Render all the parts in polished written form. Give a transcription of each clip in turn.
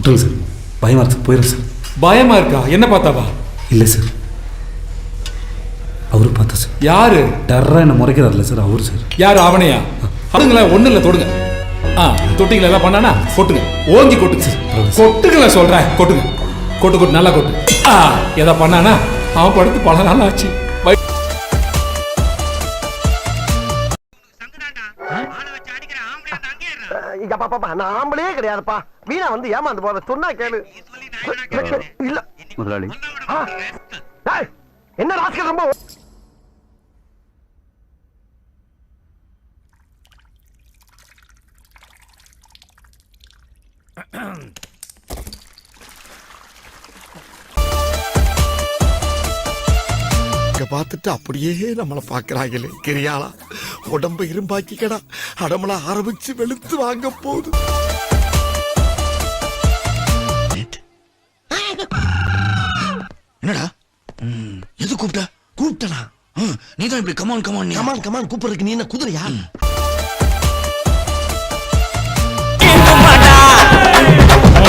விட்டுருங்க சார், பயமாக இருக்கு சார், போயிடும் சார். பயமா இருக்கா? என்ன பார்த்தாவா? இல்லை சார், அவரு பார்த்தா சார். யாரு? டர்ரா என்ன முறைக்கிறார்ல சார், அவரு சார். யாரு? அவனையா? அதுங்களா ஒன்றும் இல்லை, தொடுங்க. தொட்டிங்களா எல்லாம் பண்ணானா கொட்டுங்க, ஓங்கி கொட்டுங்க சார். கொட்டுங்களா சொல்கிறேன், கொட்டுங்க, கொட்டு கொட்டு, நல்லா கொட்டு. எதா பண்ணானா அவன் படுத்து பல நாள் ஆச்சு. நான் ஆம்பளே கிடையாதுப்பா, வீணா வந்து ஏமாந்து போற சொன்னா கேளு. இல்ல முதலாளி, என்ன ராஸ்கல் ரொம்ப பார்த்துட்டு அப்படியே நம்மளை பாக்குறாங்களே. கிரியாளா உடம்ப இரும்பாக்கிக்கடா, அடமள ஆரம்பிச்சு வெளுத்து வாங்க போகுது. என்னடா எது கூப்பிட்டனா? நீதான் இப்படி கமான் கமான் கமான் கமான் கூப்பிடுறதுக்கு நீ என்ன குதிரையா?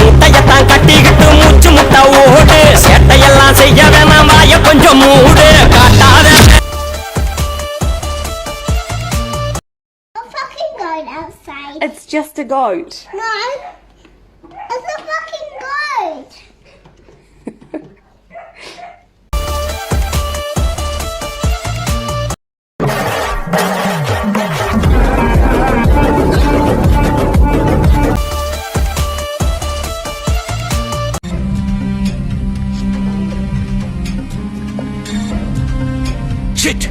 முட்டையத்தான் கட்டிக்கிட்டு மூச்சு முட்டை ஓடு, சேட்டையெல்லாம் செய்ய வேணாம், வாய கொஞ்சம் மூடு, காட்டாத. It's just a goat. No, it's a fucking goat. Shit!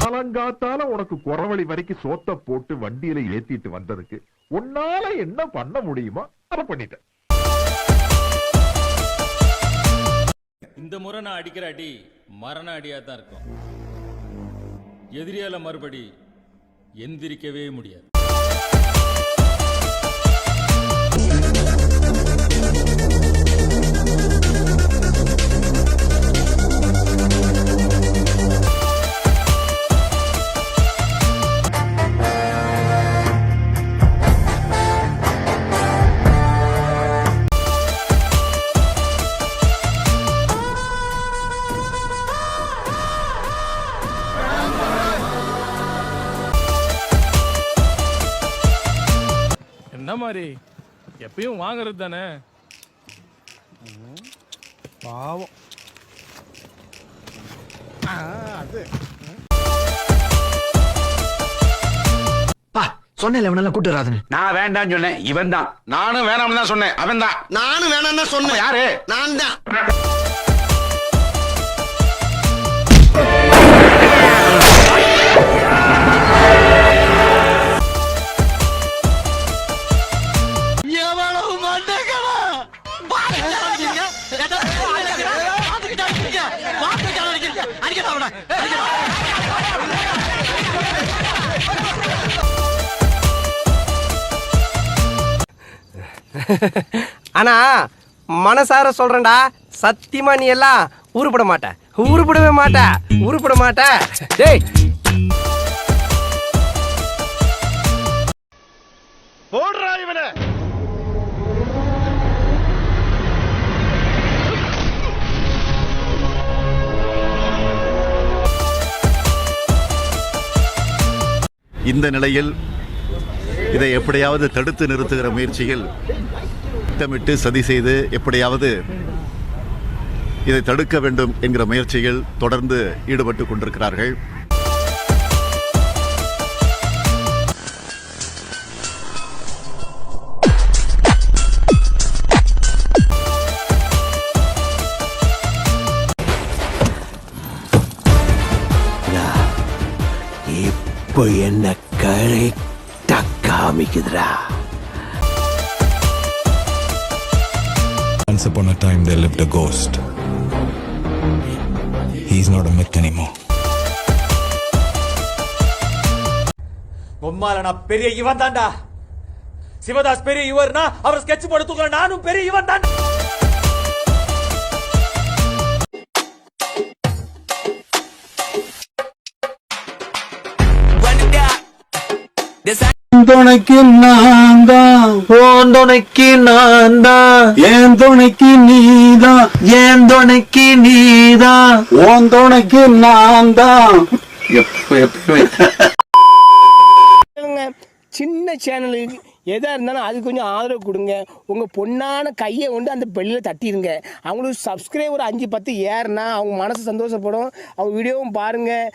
காலங்காத்தால உனக்கு குறவழி வரைக்கும் சோத்த போட்டு வண்டியில ஏத்திட்டு வந்ததுக்கு உன்னால என்ன பண்ண முடியுமோ அதை பண்ணிட்டேன். இந்த முறை நான் அடிக்கிற அடி மரண அடியா தான் இருக்கும். எதிரியால மறுபடி எந்திரிக்கவே முடியாது. என்ன மாதிரி எப்பயும் வாங்குறது தானே. பாவம். அது சொன்னேன் இவனெல்லாம் கூட்டு வராதுன்னு. நான் வேண்டாம்னு சொன்னேன், இவன் தான். நானும் வேணாம்னு தான் சொன்னேன், அவன் தான். நானும் வேணாம் தான் சொன்னேன். யாரு? நான் தான். ஆனா மனசார சொல்றேன்டா, சத்தியமா நீ எல்லாம் உருப்பட மாட்ட, உருப்படவே மாட்ட, உருப்பட மாட்ட. டேய் போடுறா இவனை. இந்த நிலையில் இதை எப்படியாவது தடுத்து நிறுத்துகிற முயற்சியில் திட்டமிட்டு சதி செய்து எப்படியாவது இதை தடுக்க வேண்டும் என்கிற முயற்சியில் தொடர்ந்து ஈடுபட்டு கொண்டிருக்கிறார்கள். இப்போ என்ன கரெக்டா காமிக்குதுடா. Once upon a time there lived a ghost. He's not a myth anymore. பொம்மால நான் பெரிய இவன் தான்டா. சிவதாஸ் பெரிய இவர்னா அவர் ஸ்கெட்ச் போட தூக்குற நானும் பெரிய இவன் தான். துணைக்கு நான் தான், உன் துணைக்கு நான் தான், என் துணைக்கு நீதான், என் துணைக்கு நீதான், உன் துணைக்கு நான் தான். சின்ன சேனலுக்கு எதாக இருந்தாலும் அது கொஞ்சம் ஆதரவு கொடுங்க. உங்கள் பொண்ணான கையை கொண்டு அந்த பெல்லில் தட்டிடுங்க. அவங்களுக்கு சப்ஸ்கிரைபர் 5-10 ஏறுனா அவங்க மனசு சந்தோஷப்படும். அவங்க வீடியோவும் பாருங்கள்.